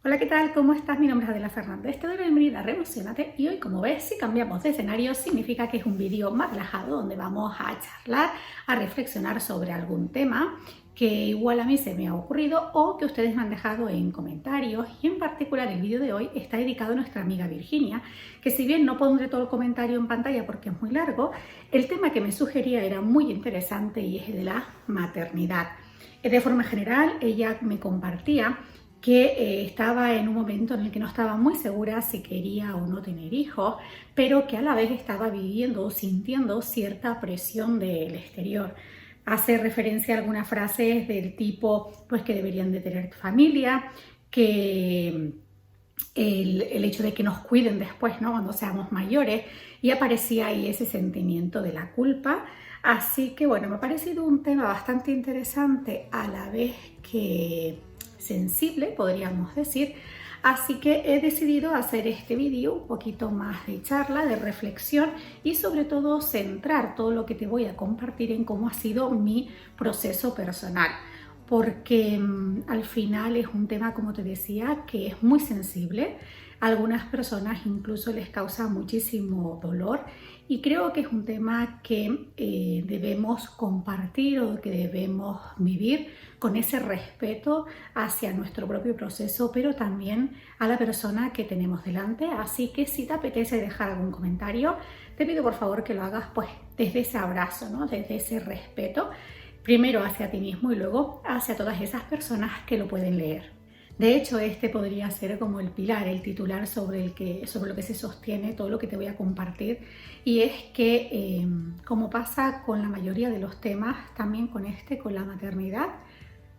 Hola, ¿qué tal? ¿Cómo estás? Mi nombre es Adela Fernández, te doy la bienvenida a Reemocionate y hoy, como ves, si cambiamos de escenario significa que es un vídeo más relajado donde vamos a charlar, a reflexionar sobre algún tema que igual a mí se me ha ocurrido o que ustedes me han dejado en comentarios, y en particular el vídeo de hoy está dedicado a nuestra amiga Virginia, que si bien no pondré todo el comentario en pantalla porque es muy largo, el tema que me sugería era muy interesante y es el de la maternidad. De forma general, ella me compartía que estaba en un momento en el que no estaba muy segura si quería o no tener hijos, pero que a la vez estaba viviendo o sintiendo cierta presión del exterior. Hace referencia a algunas frases del tipo, pues que deberían de tener familia, que el hecho de que nos cuiden después, ¿no? Cuando seamos mayores, y aparecía ahí ese sentimiento de la culpa. Así que bueno, me ha parecido un tema bastante interesante, a la vez que sensible, podríamos decir. Así que he decidido hacer este vídeo un poquito más de charla, de reflexión y sobre todo centrar todo lo que te voy a compartir en cómo ha sido mi proceso personal, porque al final es un tema, como te decía, que es muy sensible. A algunas personas incluso les causa muchísimo dolor y creo que es un tema que debemos compartir o que debemos vivir con ese respeto hacia nuestro propio proceso, pero también a la persona que tenemos delante. Así que si te apetece dejar algún comentario, te pido por favor que lo hagas pues desde ese abrazo, ¿no? Desde ese respeto, primero hacia ti mismo y luego hacia todas esas personas que lo pueden leer. De hecho, este podría ser como el pilar, el titular sobre lo que se sostiene todo lo que te voy a compartir. Y es que, como pasa con la mayoría de los temas, también con con la maternidad,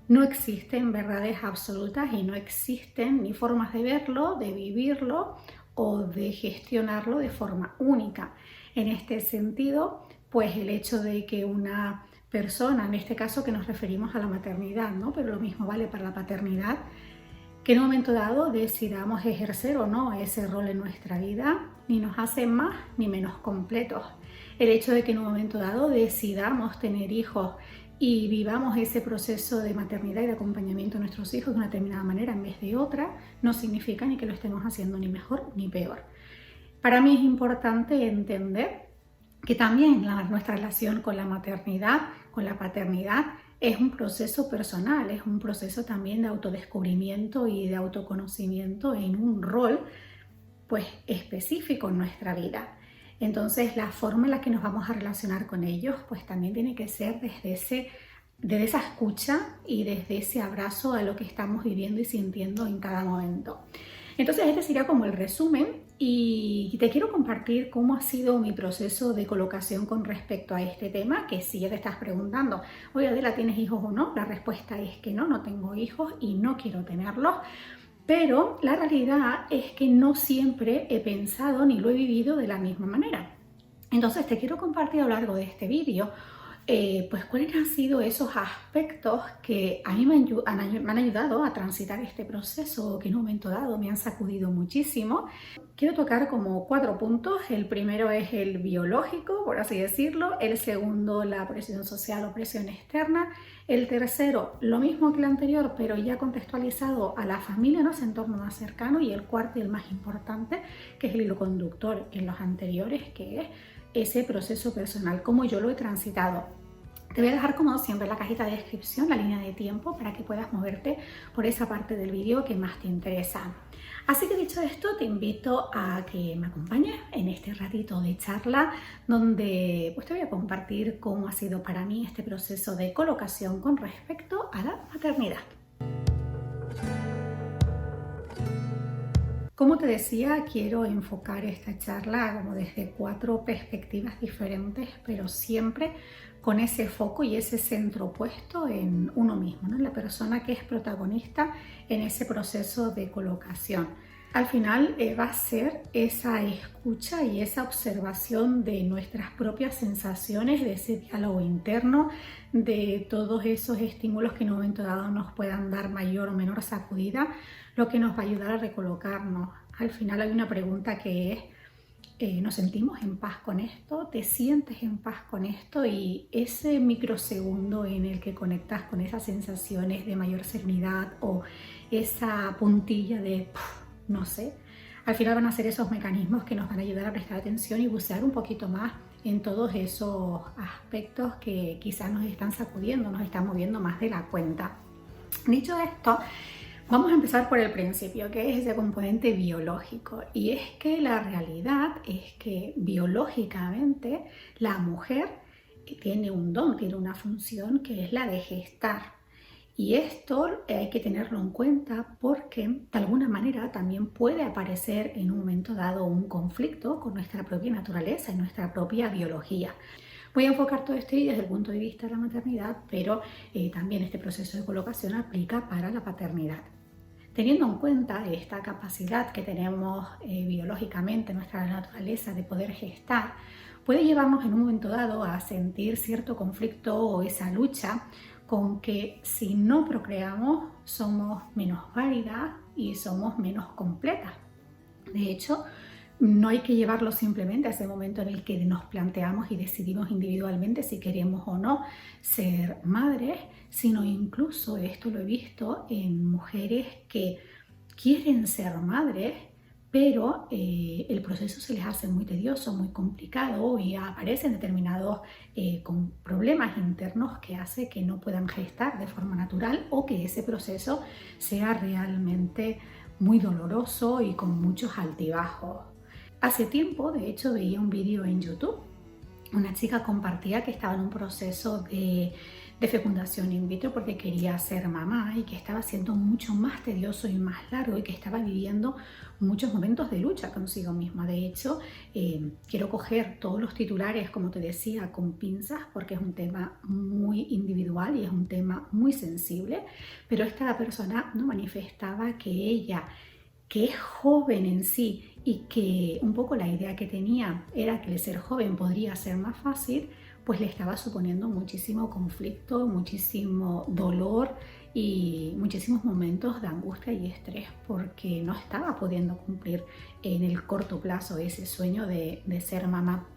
no existen verdades absolutas y no existen ni formas de verlo, de vivirlo o de gestionarlo de forma única. En este sentido, pues el hecho de que una persona, en este caso que nos referimos a la maternidad, ¿no? Pero lo mismo vale para la paternidad, que en un momento dado decidamos ejercer o no ese rol en nuestra vida, ni nos hace más ni menos completos. El hecho de que en un momento dado decidamos tener hijos y vivamos ese proceso de maternidad y de acompañamiento a nuestros hijos de una determinada manera en vez de otra, no significa ni que lo estemos haciendo ni mejor ni peor. Para mí es importante entender que también nuestra relación con la maternidad, con la paternidad, es un proceso personal, es un proceso también de autodescubrimiento y de autoconocimiento en un rol pues específico en nuestra vida. Entonces la forma en la que nos vamos a relacionar con ellos pues también tiene que ser desde esa escucha y desde ese abrazo a lo que estamos viviendo y sintiendo en cada momento. Entonces este sería como el resumen y te quiero compartir cómo ha sido mi proceso de colocación con respecto a este tema, que si ya te estás preguntando, oye Adela, ¿tienes hijos o no? La respuesta es que no, no tengo hijos y no quiero tenerlos. Pero la realidad es que no siempre he pensado ni lo he vivido de la misma manera. Entonces te quiero compartir a lo largo de este vídeo pues cuáles han sido esos aspectos que a mí me han ayudado a transitar este proceso, que en un momento dado me han sacudido muchísimo. Quiero tocar como 4 puntos. El primero es el biológico, por así decirlo. El segundo, la presión social o presión externa. El tercero, lo mismo que el anterior, pero ya contextualizado a la familia, ¿no? Ese entorno más cercano. Y el cuarto y el más importante, que es el hilo conductor en los anteriores, que es ese proceso personal, como yo lo he transitado. Te voy a dejar, como siempre, en la cajita de descripción la línea de tiempo para que puedas moverte por esa parte del vídeo que más te interesa. Así que dicho esto, te invito a que me acompañes en este ratito de charla donde pues te voy a compartir cómo ha sido para mí este proceso de colocación con respecto a la maternidad. Como te decía, quiero enfocar esta charla como desde 4 perspectivas diferentes, pero siempre con ese foco y ese centro puesto en uno mismo, ¿no? La persona que es protagonista en ese proceso de colocación. Al final va a ser esa escucha y esa observación de nuestras propias sensaciones, de ese diálogo interno, de todos esos estímulos que en un momento dado nos puedan dar mayor o menor sacudida, lo que nos va a ayudar a recolocarnos. Al final hay una pregunta que es: nos sentimos en paz con esto, te sientes en paz con esto y ese microsegundo en el que conectas con esas sensaciones de mayor serenidad o esa puntilla de, no sé, al final van a ser esos mecanismos que nos van a ayudar a prestar atención y bucear un poquito más en todos esos aspectos que quizás nos están sacudiendo, nos están moviendo más de la cuenta. Dicho esto, vamos a empezar por el principio, que es ese componente biológico. Y es que la realidad es que biológicamente la mujer tiene un don, tiene una función que es la de gestar. Y esto hay que tenerlo en cuenta porque de alguna manera también puede aparecer en un momento dado un conflicto con nuestra propia naturaleza y nuestra propia biología. Voy a enfocar todo esto desde el punto de vista de la maternidad, pero también este proceso de colocación aplica para la paternidad. Teniendo en cuenta esta capacidad que tenemos biológicamente, nuestra naturaleza de poder gestar, puede llevarnos en un momento dado a sentir cierto conflicto o esa lucha con que si no procreamos somos menos válidas y somos menos completas. De hecho, no hay que llevarlo simplemente a ese momento en el que nos planteamos y decidimos individualmente si queremos o no ser madres, sino incluso esto lo he visto en mujeres que quieren ser madres, pero el proceso se les hace muy tedioso, muy complicado y aparecen determinados con problemas internos que hace que no puedan gestar de forma natural o que ese proceso sea realmente muy doloroso y con muchos altibajos. Hace tiempo, de hecho, veía un vídeo en YouTube. Una chica compartía que estaba en un proceso de fecundación in vitro porque quería ser mamá y que estaba siendo mucho más tedioso y más largo y que estaba viviendo muchos momentos de lucha consigo misma. De hecho, quiero coger todos los titulares, como te decía, con pinzas porque es un tema muy individual y es un tema muy sensible, pero esta persona no manifestaba que ella, que es joven en sí y que un poco la idea que tenía era que el ser joven podría ser más fácil, pues le estaba suponiendo muchísimo conflicto, muchísimo dolor y muchísimos momentos de angustia y estrés porque no estaba pudiendo cumplir en el corto plazo ese sueño de ser mamá.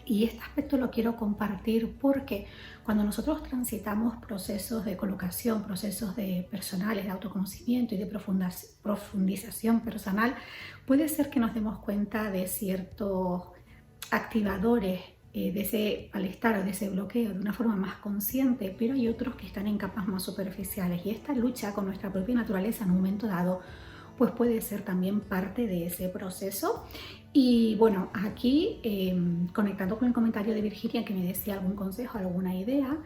Y este aspecto lo quiero compartir porque cuando nosotros transitamos procesos de colocación, procesos de personales, de autoconocimiento y de profundización personal, puede ser que nos demos cuenta de ciertos activadores de ese malestar o de ese bloqueo de una forma más consciente, pero hay otros que están en capas más superficiales y esta lucha con nuestra propia naturaleza en un momento dado pues puede ser también parte de ese proceso. Y bueno, aquí conectando con el comentario de Virginia que me decía algún consejo, alguna idea,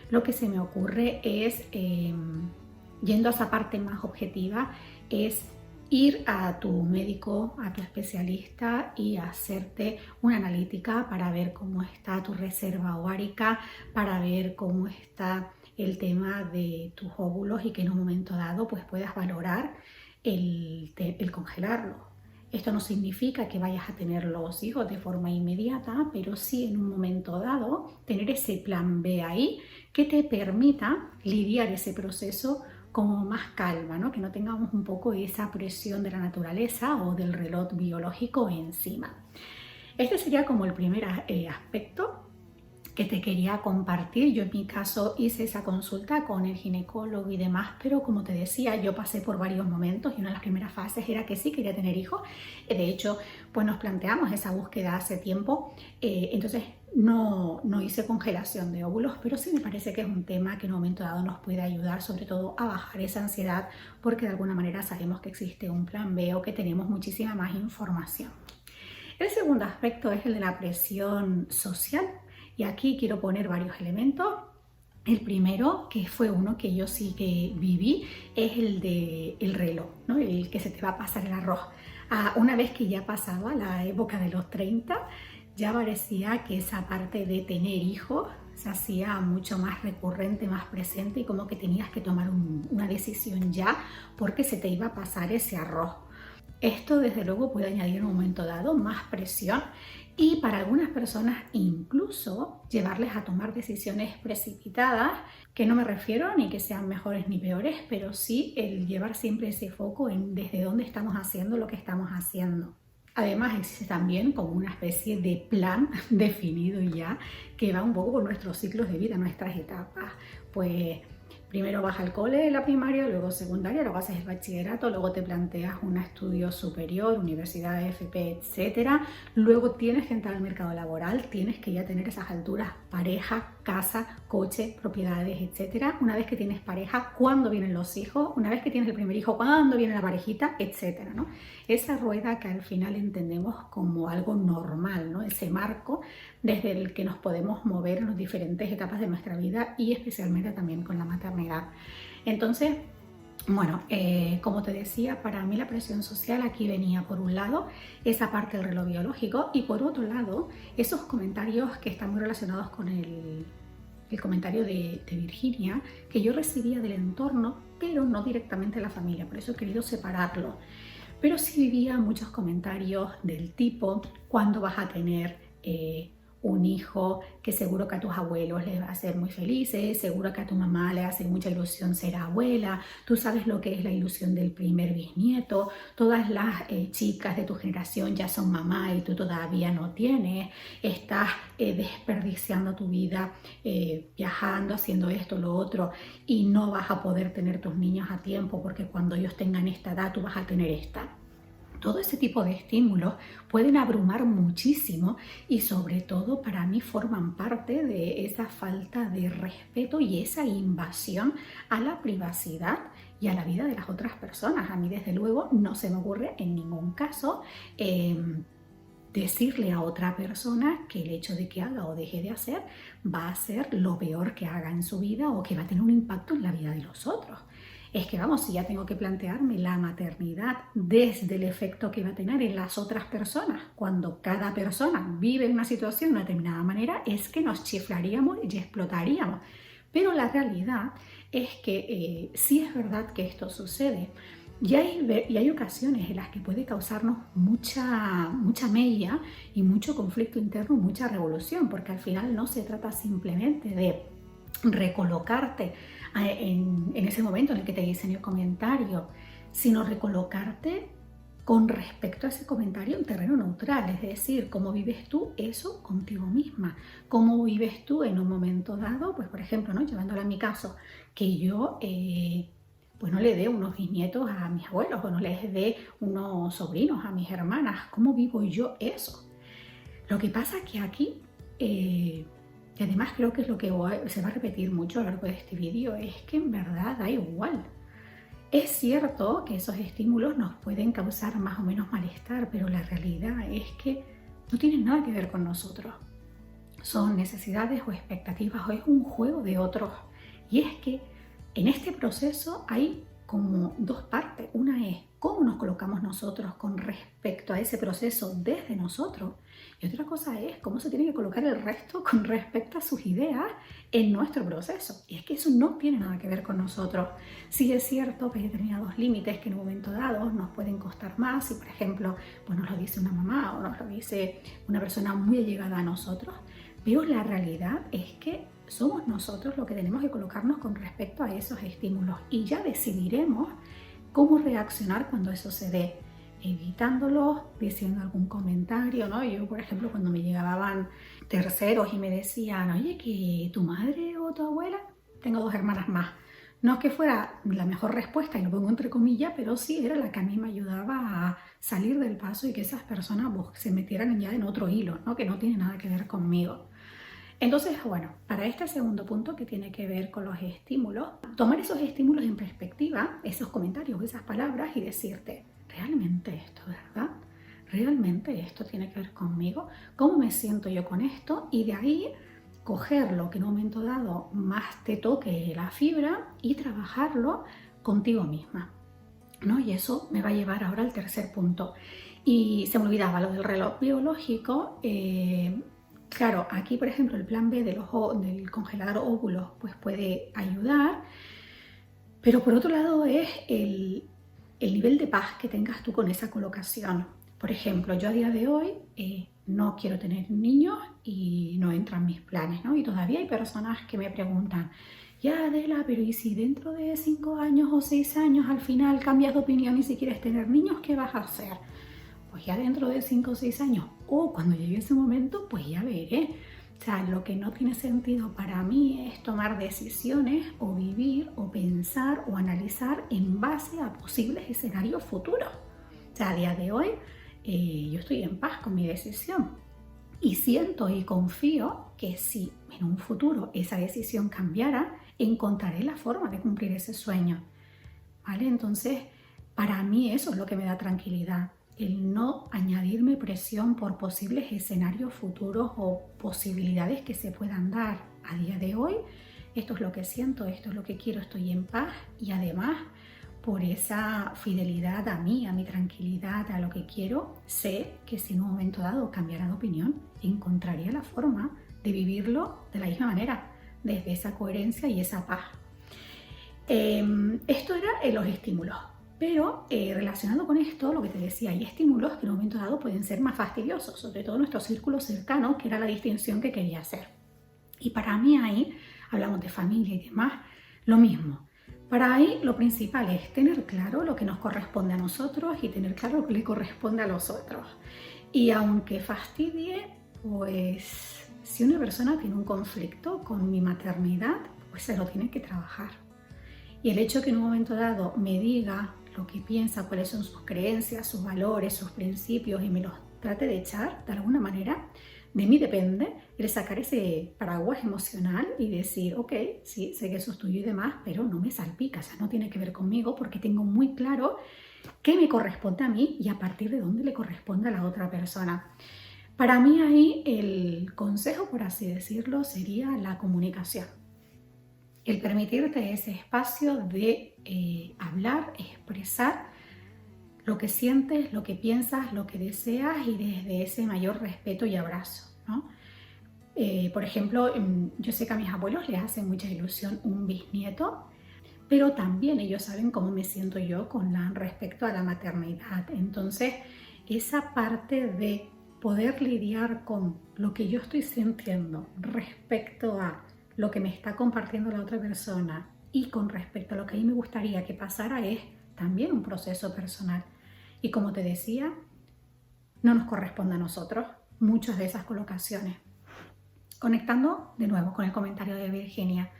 lo que se me ocurre es, yendo a esa parte más objetiva, es ir a tu médico, a tu especialista y hacerte una analítica para ver cómo está tu reserva ovárica, para ver cómo está el tema de tus óvulos y que en un momento dado pues puedas valorar el congelarlo. Esto no significa que vayas a tener los hijos de forma inmediata, pero sí en un momento dado tener ese plan B ahí que te permita lidiar ese proceso como más calma, ¿no? Que no tengamos un poco esa presión de la naturaleza o del reloj biológico encima. Este sería como el primer aspecto que te quería compartir. Yo en mi caso hice esa consulta con el ginecólogo y demás, pero como te decía, yo pasé por varios momentos y una de las primeras fases era que sí quería tener hijos. De hecho, pues nos planteamos esa búsqueda hace tiempo, entonces no hice congelación de óvulos, pero sí me parece que es un tema que en un momento dado nos puede ayudar sobre todo a bajar esa ansiedad porque de alguna manera sabemos que existe un plan B o que tenemos muchísima más información. El segundo aspecto es el de la presión social. Y aquí quiero poner varios elementos. El primero, que fue uno que yo sí que viví, es el del reloj, ¿no? El que se te va a pasar el arroz. Una vez que ya pasaba la época de los 30, ya parecía que esa parte de tener hijos se hacía mucho más recurrente, más presente y como que tenías que tomar una decisión ya porque se te iba a pasar ese arroz. Esto desde luego puede añadir en un momento dado más presión y para algunas personas incluso llevarles a tomar decisiones precipitadas, que no me refiero ni que sean mejores ni peores, pero sí el llevar siempre ese foco en desde dónde estamos haciendo lo que estamos haciendo. Además existe también como una especie de plan definido ya que va un poco por nuestros ciclos de vida, nuestras etapas. Pues primero vas al cole, la primaria, luego secundaria, luego haces el bachillerato, luego te planteas un estudio superior, universidad, FP, etcétera. Luego tienes que entrar al mercado laboral, tienes que ya tener esas alturas, pareja, casa, coche, propiedades, etcétera. Una vez que tienes pareja, ¿cuándo vienen los hijos? Una vez que tienes el primer hijo, ¿cuándo viene la parejita? Etcétera, ¿no? Esa rueda que al final entendemos como algo normal, ¿no? Ese marco desde el que nos podemos mover en las diferentes etapas de nuestra vida y especialmente también con la maternidad. Entonces, bueno, como te decía, para mí la presión social aquí venía por un lado esa parte del reloj biológico y por otro lado esos comentarios que están muy relacionados con el comentario de Virginia que yo recibía del entorno, pero no directamente de la familia, por eso he querido separarlo. Pero sí vivía muchos comentarios del tipo, ¿cuándo vas a tener un hijo? Que seguro que a tus abuelos les va a hacer muy felices, seguro que a tu mamá le hace mucha ilusión ser abuela, tú sabes lo que es la ilusión del primer bisnieto, todas las chicas de tu generación ya son mamá y tú todavía no tienes, estás desperdiciando tu vida viajando, haciendo esto, lo otro y no vas a poder tener tus niños a tiempo porque cuando ellos tengan esta edad tú vas a tener esta. Todo ese tipo de estímulos pueden abrumar muchísimo y sobre todo para mí forman parte de esa falta de respeto y esa invasión a la privacidad y a la vida de las otras personas. A mí desde luego no se me ocurre en ningún caso decirle a otra persona que el hecho de que haga o deje de hacer va a ser lo peor que haga en su vida o que va a tener un impacto en la vida de los otros. Es que vamos, si ya tengo que plantearme la maternidad desde el efecto que va a tener en las otras personas, cuando cada persona vive una situación de una determinada manera, es que nos chiflaríamos y explotaríamos. Pero la realidad es que sí es verdad que esto sucede. Y hay ocasiones en las que puede causarnos mucha mella y mucho conflicto interno, mucha revolución, porque al final no se trata simplemente de recolocarte en ese momento en el que te dicen el comentario, sino recolocarte con respecto a ese comentario en terreno neutral, es decir, cómo vives tú eso contigo misma, cómo vives tú en un momento dado, pues por ejemplo, ¿no? Llevándolo a mi caso, que yo pues no le dé unos bisnietos a mis abuelos o no les dé unos sobrinos a mis hermanas, ¿cómo vivo yo eso? Lo que pasa es que aquí y además creo que es lo que se va a repetir mucho a lo largo de este vídeo, es que en verdad da igual. Es cierto que esos estímulos nos pueden causar más o menos malestar, pero la realidad es que no tienen nada que ver con nosotros. Son necesidades o expectativas o es un juego de otros. Y es que en este proceso hay como dos partes. Una es cómo nos colocamos nosotros con respecto a ese proceso desde nosotros. Y otra cosa es cómo se tiene que colocar el resto con respecto a sus ideas en nuestro proceso. Y es que eso no tiene nada que ver con nosotros. Sí es cierto que hay determinados límites que en un momento dado nos pueden costar más. Si por ejemplo pues nos lo dice una mamá o nos lo dice una persona muy allegada a nosotros. Pero la realidad es que somos nosotros los que tenemos que colocarnos con respecto a esos estímulos. Y ya decidiremos cómo reaccionar cuando eso se dé. Evitándolo, diciendo algún comentario, ¿no? Yo, por ejemplo, cuando me llegaban terceros y me decían, oye, que tu madre o tu abuela, tengo 2 hermanas más. No es que fuera la mejor respuesta, y lo pongo entre comillas, pero sí era la que a mí me ayudaba a salir del paso y que esas personas se metieran ya en otro hilo, ¿no? Que no tiene nada que ver conmigo. Entonces, bueno, para este segundo punto que tiene que ver con los estímulos, tomar esos estímulos en perspectiva, esos comentarios, esas palabras y decirte, ¿realmente esto es verdad? ¿Realmente esto tiene que ver conmigo? ¿Cómo me siento yo con esto? Y de ahí coger lo que en un momento dado más te toque la fibra y trabajarlo contigo misma, ¿no? Y eso me va a llevar ahora al tercer punto. Y se me olvidaba lo del reloj biológico. Claro, aquí por ejemplo el plan B del congelador óvulos pues puede ayudar, pero por otro lado es el nivel de paz que tengas tú con esa colocación. Por ejemplo, yo a día de hoy no quiero tener niños y no entran mis planes, ¿no? Y todavía hay personas que me preguntan, ya Adela, pero ¿y si dentro de 5 años o 6 años al final cambias de opinión y si quieres tener niños, qué vas a hacer? pues ya dentro de 5 o 6 años o cuando llegue ese momento, pues ya veré. O sea, lo que no tiene sentido para mí es tomar decisiones o vivir o pensar o analizar en base a posibles escenarios futuros. O sea, a día de hoy yo estoy en paz con mi decisión y siento y confío que si en un futuro esa decisión cambiara, encontraré la forma de cumplir ese sueño. ¿Vale? Entonces, para mí eso es lo que me da tranquilidad. El no añadirme presión por posibles escenarios futuros o posibilidades que se puedan dar a día de hoy. Esto es lo que siento, esto es lo que quiero, estoy en paz y además por esa fidelidad a mí, a mi tranquilidad, a lo que quiero, sé que si en un momento dado cambiara de opinión, encontraría la forma de vivirlo de la misma manera, desde esa coherencia y esa paz. Esto era los estímulos. Pero relacionado con esto, lo que te decía, hay estímulos que en un momento dado pueden ser más fastidiosos, sobre todo en nuestro círculo cercano, que era la distinción que quería hacer. Y para mí ahí, hablamos de familia y demás, lo mismo. Para ahí lo principal es tener claro lo que nos corresponde a nosotros y tener claro lo que le corresponde a los otros. Y aunque fastidie, pues si una persona tiene un conflicto con mi maternidad, pues se lo tiene que trabajar. Y el hecho que en un momento dado me diga lo que piensa, cuáles son sus creencias, sus valores, sus principios y me los trate de echar de alguna manera, de mí depende el sacar ese paraguas emocional y decir, ok, sí, sé que eso es tuyo y demás, pero no me salpica, o sea, no tiene que ver conmigo porque tengo muy claro qué me corresponde a mí y a partir de dónde le corresponde a la otra persona. Para mí ahí el consejo, por así decirlo, sería la comunicación. El permitirte ese espacio de hablar, expresar lo que sientes, lo que piensas, lo que deseas y desde ese mayor respeto y abrazo, ¿no? Por ejemplo, yo sé que a mis abuelos les hace mucha ilusión un bisnieto, pero también ellos saben cómo me siento yo respecto a la maternidad. Entonces, esa parte de poder lidiar con lo que yo estoy sintiendo respecto a lo que me está compartiendo la otra persona y con respecto a lo que a mí me gustaría que pasara es también un proceso personal. Y como te decía, no nos corresponde a nosotros muchas de esas colocaciones. Conectando de nuevo con el comentario de Virginia,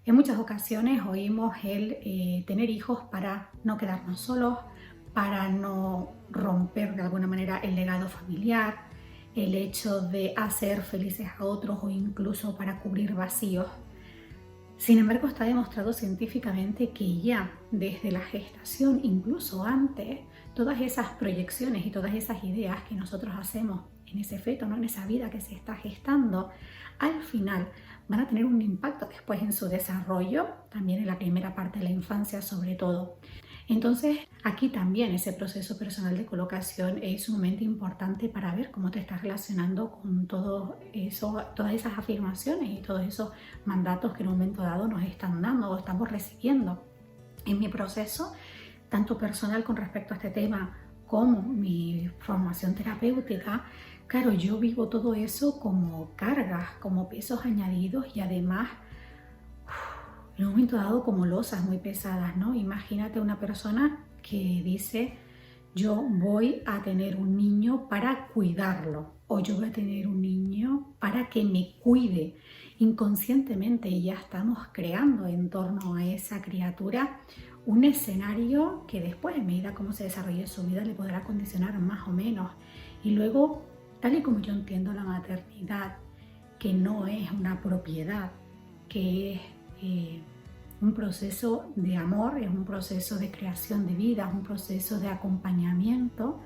en muchas ocasiones oímos el tener hijos para no quedarnos solos, para no romper de alguna manera el legado familiar, el hecho de hacer felices a otros o incluso para cubrir vacíos. Sin embargo, está demostrado científicamente que ya desde la gestación, incluso antes, todas esas proyecciones y todas esas ideas que nosotros hacemos en ese feto, ¿no? En esa vida que se está gestando, al final van a tener un impacto después en su desarrollo, también en la primera parte de la infancia sobre todo. Entonces, aquí también ese proceso personal de colocación es sumamente importante para ver cómo te estás relacionando con todo eso, todas esas afirmaciones y todos esos mandatos que en un momento dado nos están dando o estamos recibiendo. En mi proceso, tanto personal con respecto a este tema como mi formación terapéutica, claro, yo vivo todo eso como cargas, como pesos añadidos y además en un momento dado como losas muy pesadas, ¿no? Imagínate una persona que dice, yo voy a tener un niño para cuidarlo o yo voy a tener un niño para que me cuide. Inconscientemente ya estamos creando en torno a esa criatura un escenario que después, en medida como se desarrolle su vida, le podrá condicionar más o menos. Y luego, tal y como yo entiendo la maternidad, que no es una propiedad, que es un proceso de amor, es un proceso de creación de vida, es un proceso de acompañamiento.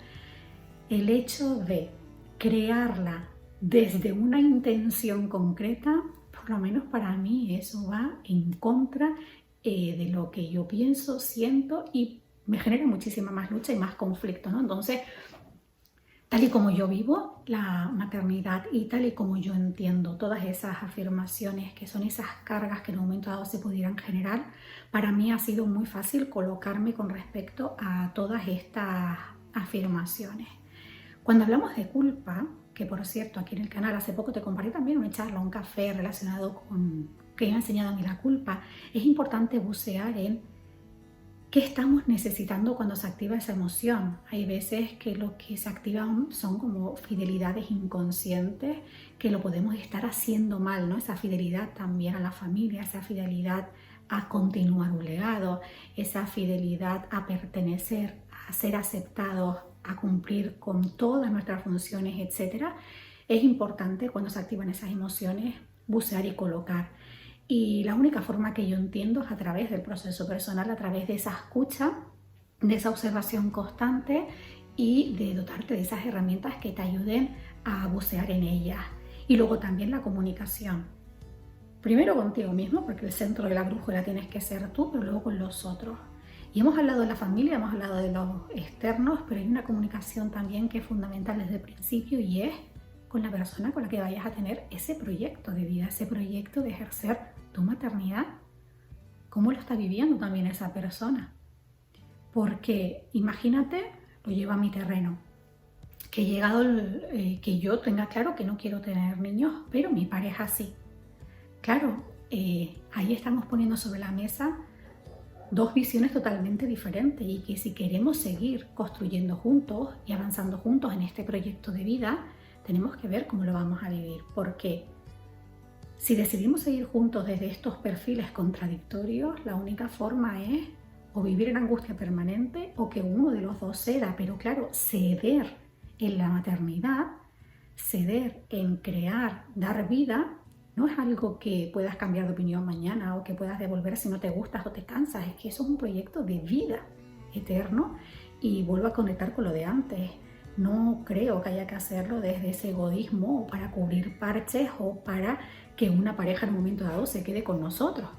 El hecho de crearla desde una intención concreta, por lo menos para mí eso va en contra de lo que yo pienso, siento y me genera muchísima más lucha y más conflicto, ¿no? Entonces, tal y como yo vivo la maternidad y tal y como yo entiendo todas esas afirmaciones que son esas cargas que en un momento dado se pudieran generar, para mí ha sido muy fácil colocarme con respecto a todas estas afirmaciones. Cuando hablamos de culpa, que por cierto aquí en el canal hace poco te compartí también una charla, un café relacionado con que me ha enseñado a mí la culpa, es importante bucear en ¿Qué estamos necesitando cuando se activa esa emoción? Hay veces que lo que se activan son como fidelidades inconscientes que lo podemos estar haciendo mal, ¿no? Esa fidelidad también a la familia, esa fidelidad a continuar un legado, esa fidelidad a pertenecer, a ser aceptados, a cumplir con todas nuestras funciones, etc. Es importante cuando se activan esas emociones bucear y colocar. Y la única forma que yo entiendo es a través del proceso personal, a través de esa escucha, de esa observación constante y de dotarte de esas herramientas que te ayuden a bucear en ellas. Y luego también la comunicación. Primero contigo mismo, porque el centro de la brújula tienes que ser tú, pero luego con los otros. Y hemos hablado de la familia, hemos hablado de los externos, pero hay una comunicación también que es fundamental desde el principio y es con la persona con la que vayas a tener ese proyecto de vida, ese proyecto de ejercer tu maternidad. ¿Cómo lo está viviendo también esa persona? Porque imagínate, lo llevo a mi terreno, que he llegado, que yo tenga claro que no quiero tener niños, pero mi pareja sí. Claro, ahí estamos poniendo sobre la mesa dos visiones totalmente diferentes y que si queremos seguir construyendo juntos y avanzando juntos en este proyecto de vida, tenemos que ver cómo lo vamos a vivir, porque si decidimos seguir juntos desde estos perfiles contradictorios, la única forma es o vivir en angustia permanente o que uno de los dos ceda, pero claro, ceder en la maternidad, ceder en crear, dar vida, no es algo que puedas cambiar de opinión mañana o que puedas devolver si no te gustas o te cansas, es que eso es un proyecto de vida eterno y vuelvo a conectar con lo de antes. No creo que haya que hacerlo desde ese egoísmo o para cubrir parches o para que una pareja en un momento dado se quede con nosotros.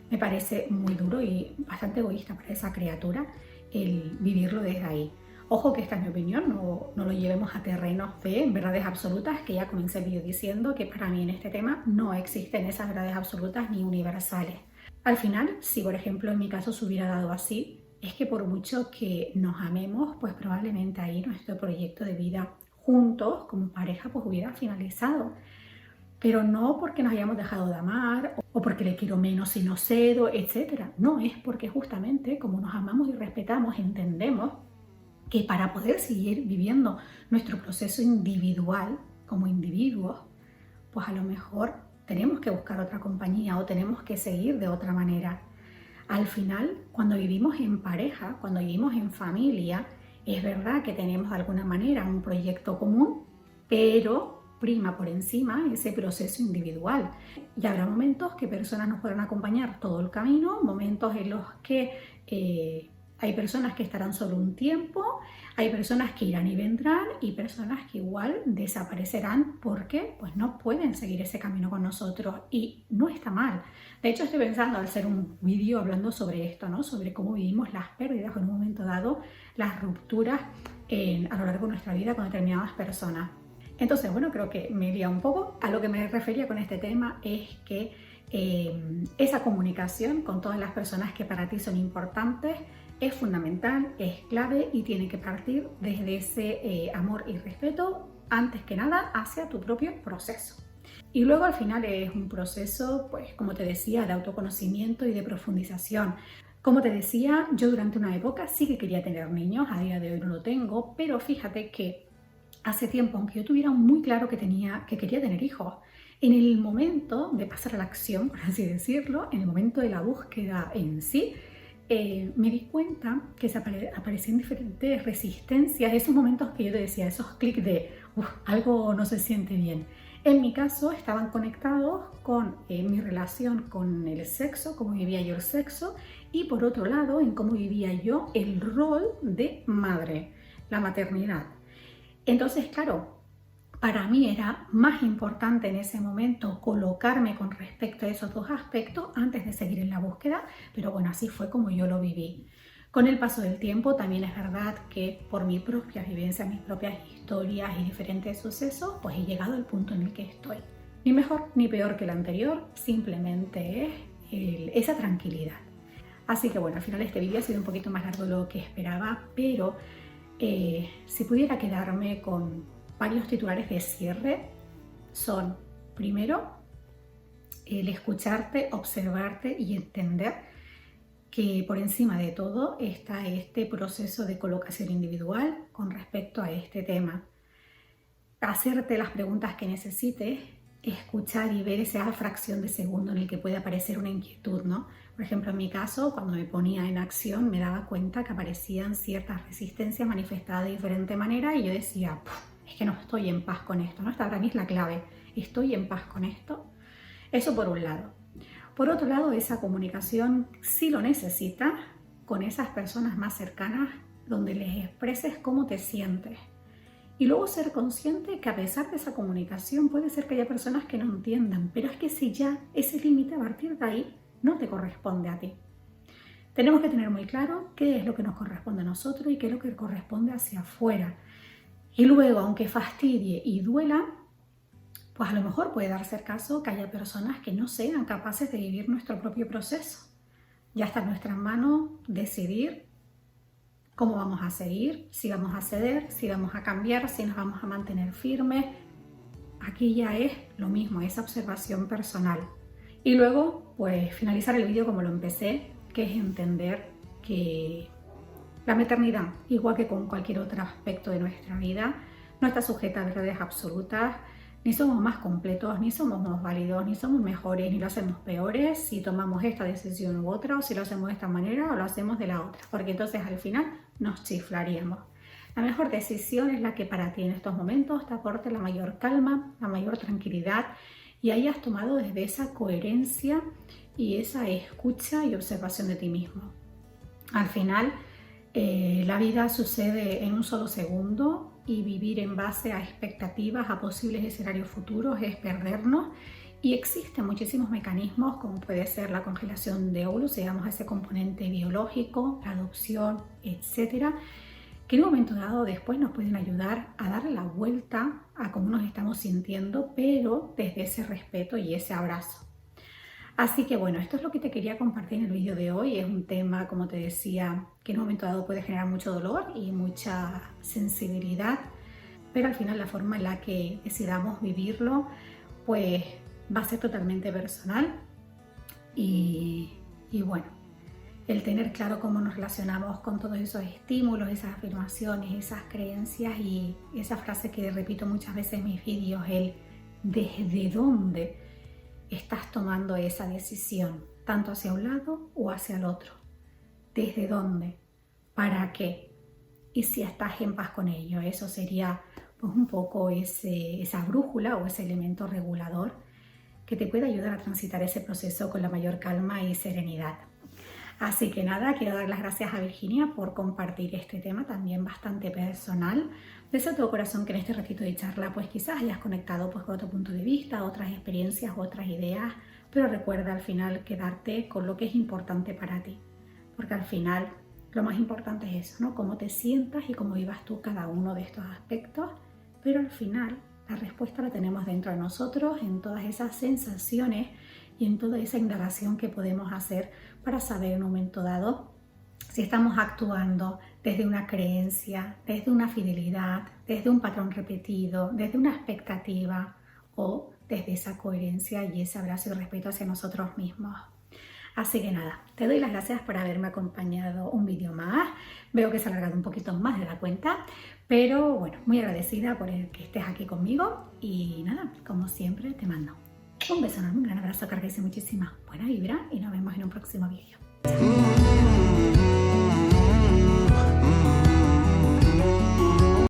Me parece muy duro y bastante egoísta para esa criatura el vivirlo desde ahí. Ojo que esta es mi opinión, no lo llevemos a terrenos de verdades absolutas, que ya comencé el vídeo diciendo que para mí en este tema no existen esas verdades absolutas ni universales. Al final, si por ejemplo en mi caso se hubiera dado así, es que por mucho que nos amemos, pues probablemente ahí nuestro proyecto de vida juntos como pareja pues hubiera finalizado. Pero no porque nos hayamos dejado de amar o porque le quiero menos si no cedo, etc. No, es porque justamente como nos amamos y respetamos, entendemos que para poder seguir viviendo nuestro proceso individual como individuos, pues a lo mejor tenemos que buscar otra compañía o tenemos que seguir de otra manera. Al final, cuando vivimos en pareja, cuando vivimos en familia, es verdad que tenemos de alguna manera un proyecto común, pero prima por encima ese proceso individual. Y habrá momentos que personas nos podrán acompañar todo el camino, momentos en los que hay personas que estarán solo un tiempo, hay personas que irán y vendrán y personas que igual desaparecerán porque pues no pueden seguir ese camino con nosotros y no está mal. De hecho estoy pensando al hacer un vídeo hablando sobre esto, ¿no? Sobre cómo vivimos las pérdidas en un momento dado, las rupturas a lo largo de nuestra vida con determinadas personas. Entonces, bueno, creo que me guía un poco. A lo que me refería con este tema es que esa comunicación con todas las personas que para ti son importantes es fundamental, es clave y tiene que partir desde ese amor y respeto, antes que nada, hacia tu propio proceso. Y luego al final es un proceso, pues como te decía, de autoconocimiento y de profundización. Como te decía, yo durante una época sí que quería tener niños, a día de hoy no lo tengo, pero fíjate que hace tiempo, aunque yo tuviera muy claro que quería tener hijos, en el momento de pasar a la acción, por así decirlo, en el momento de la búsqueda en sí, me di cuenta que se aparecían diferentes resistencias, esos momentos que yo te decía, esos clics de algo no se siente bien. En mi caso estaban conectados con mi relación con el sexo, cómo vivía yo el sexo, y por otro lado en cómo vivía yo el rol de madre, la maternidad. Entonces, claro, para mí era más importante en ese momento colocarme con respecto a esos dos aspectos antes de seguir en la búsqueda, pero bueno, así fue como yo lo viví. Con el paso del tiempo también es verdad que por mi propia vivencia, mis propias historias y diferentes sucesos, pues he llegado al punto en el que estoy. Ni mejor ni peor que el anterior, simplemente es esa tranquilidad. Así que bueno, al final este vídeo ha sido un poquito más largo de lo que esperaba, pero si pudiera quedarme con varios titulares de cierre son, primero, el escucharte, observarte y entender que por encima de todo está este proceso de colocación individual con respecto a este tema. Hacerte las preguntas que necesites, escuchar y ver esa fracción de segundo en el que puede aparecer una inquietud, ¿no? Por ejemplo, en mi caso, cuando me ponía en acción, me daba cuenta que aparecían ciertas resistencias manifestadas de diferente manera y yo decía, es que no estoy en paz con esto, ¿no? Esta para mí es la clave, estoy en paz con esto. Eso por un lado. Por otro lado, esa comunicación, si lo necesitas, con esas personas más cercanas, donde les expreses cómo te sientes. Y luego ser consciente que a pesar de esa comunicación puede ser que haya personas que no entiendan, pero es que si ya ese límite a partir de ahí no te corresponde a ti. Tenemos que tener muy claro qué es lo que nos corresponde a nosotros y qué es lo que corresponde hacia afuera. Y luego, aunque fastidie y duela, pues a lo mejor puede darse el caso que haya personas que no sean capaces de vivir nuestro propio proceso. Ya está en nuestras manos decidir cómo vamos a seguir, si vamos a ceder, si vamos a cambiar, si nos vamos a mantener firmes. Aquí ya es lo mismo, esa observación personal. Y luego, pues finalizar el vídeo como lo empecé, que es entender que la maternidad, igual que con cualquier otro aspecto de nuestra vida, no está sujeta a verdades absolutas. Ni somos más completos, ni somos más válidos, ni somos mejores, ni lo hacemos peores si tomamos esta decisión u otra, o si lo hacemos de esta manera o lo hacemos de la otra, porque entonces al final nos chiflaríamos. La mejor decisión es la que para ti en estos momentos te aporte la mayor calma, la mayor tranquilidad y hayas tomado desde esa coherencia y esa escucha y observación de ti mismo. Al final, la vida sucede en un solo segundo. Y vivir en base a expectativas, a posibles escenarios futuros, es perdernos. Y existen muchísimos mecanismos, como puede ser la congelación de óvulos, digamos a ese componente biológico, la adopción, etcétera, que en un momento dado después nos pueden ayudar a darle la vuelta a cómo nos estamos sintiendo, pero desde ese respeto y ese abrazo. Así que bueno, esto es lo que te quería compartir en el vídeo de hoy. Es un tema, como te decía, que en un momento dado puede generar mucho dolor y mucha sensibilidad, pero al final la forma en la que decidamos vivirlo, pues va a ser totalmente personal. Y bueno, el tener claro cómo nos relacionamos con todos esos estímulos, esas afirmaciones, esas creencias y esa frase que repito muchas veces en mis vídeos, el ¿desde dónde estás tomando esa decisión, tanto hacia un lado o hacia el otro? ¿Desde dónde? ¿Para qué? Y si estás en paz con ello, eso sería pues un poco esa brújula o ese elemento regulador que te puede ayudar a transitar ese proceso con la mayor calma y serenidad. Así que nada, quiero dar las gracias a Virginia por compartir este tema también bastante personal. Deseo de todo corazón que en este ratito de charla pues quizás hayas conectado pues con otro punto de vista, otras experiencias, otras ideas, pero recuerda al final quedarte con lo que es importante para ti, porque al final lo más importante es eso, ¿no? Cómo te sientas y cómo vivas tú cada uno de estos aspectos, pero al final la respuesta la tenemos dentro de nosotros, en todas esas sensaciones y en toda esa indagación que podemos hacer para saber en un momento dado si estamos actuando desde una creencia, desde una fidelidad, desde un patrón repetido, desde una expectativa o desde esa coherencia y ese abrazo y respeto hacia nosotros mismos. Así que nada, te doy las gracias por haberme acompañado un vídeo más. Veo que se ha alargado un poquito más de la cuenta, pero bueno, muy agradecida por el que estés aquí conmigo y nada, como siempre te mando un beso enorme, un gran abrazo, carguese muchísima buena vibra y nos vemos en un próximo vídeo.